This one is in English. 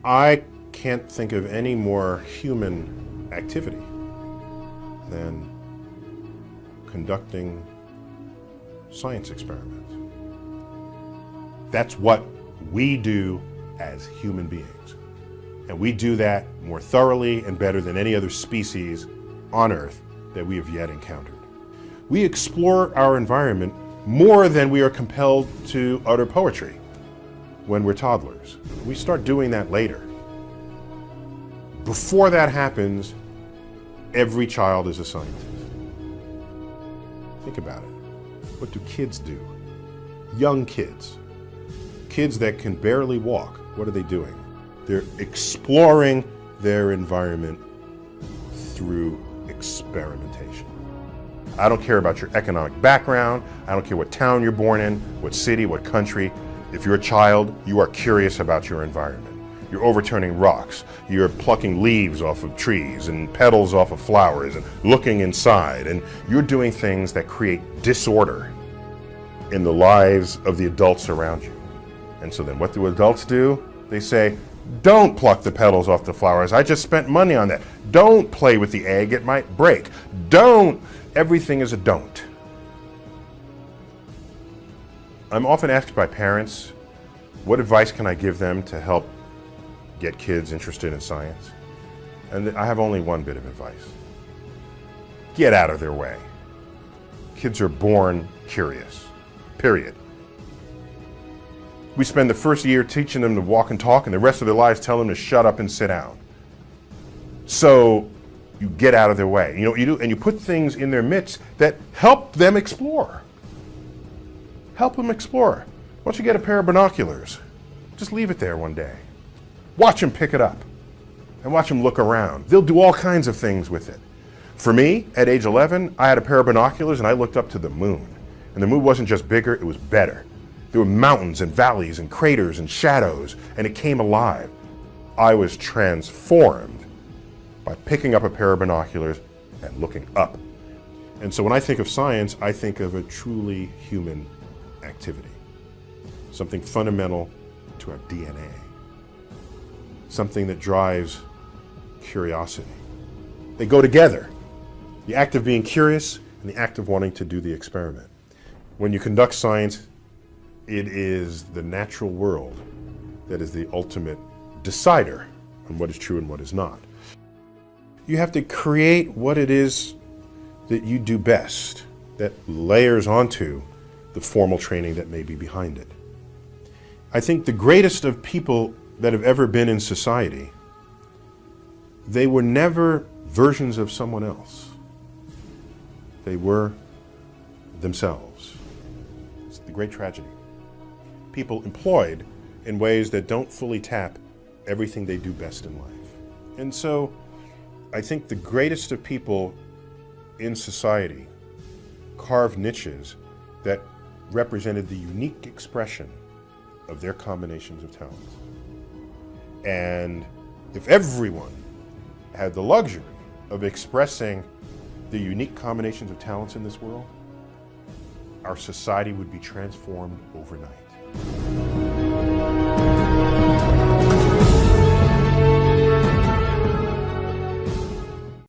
I can't think of any more human activity than conducting science experiments. That's what we do as human beings. And we do that more thoroughly and better than any other species on Earth that we have yet encountered. We explore our environment more than we are compelled to utter poetry when we're toddlers. We start doing that later. Before that happens, every child is a scientist. Think about it. What do kids do? Young kids, kids that can barely walk, what are they doing? They're exploring their environment through experimentation. I don't care about your economic background. I don't care what town you're born in, what city, what country. If you're a child, you are curious about your environment. You're overturning rocks. You're plucking leaves off of trees and petals off of flowers and looking inside. And you're doing things that create disorder in the lives of the adults around you. And so then what do adults do? They say, don't pluck the petals off the flowers. I just spent money on that. Don't play with the egg. It might break. Don't. Everything is a don't. I'm often asked by parents, what advice can I give them to help get kids interested in science? And I have only one bit of advice. Get out of their way. Kids are born curious, period. We spend the first year teaching them to walk and talk, and the rest of their lives tell them to shut up and sit down. So you get out of their way. You know what you do? And you put things in their midst that help them explore. Help them explore. Once you get a pair of binoculars, just leave it there one day. Watch them pick it up and watch them look around. They'll do all kinds of things with it. For me, at age 11, I had a pair of binoculars and I looked up to the moon. And the moon wasn't just bigger, it was better. There were mountains and valleys and craters and shadows, and it came alive. I was transformed by picking up a pair of binoculars and looking up. And so when I think of science, I think of a truly human activity. Something fundamental to our DNA. Something that drives curiosity. They go together. The act of being curious and the act of wanting to do the experiment. When you conduct science, it is the natural world that is the ultimate decider on what is true and what is not. You have to create what it is that you do best, that layers onto the formal training that may be behind it. I think the greatest of people that have ever been in society, they were never versions of someone else. They were themselves. It's the great tragedy. People employed in ways that don't fully tap everything they do best in life. And so I think the greatest of people in society carved niches that represented the unique expression of their combinations of talents. And if everyone had the luxury of expressing the unique combinations of talents in this world, our society would be transformed overnight.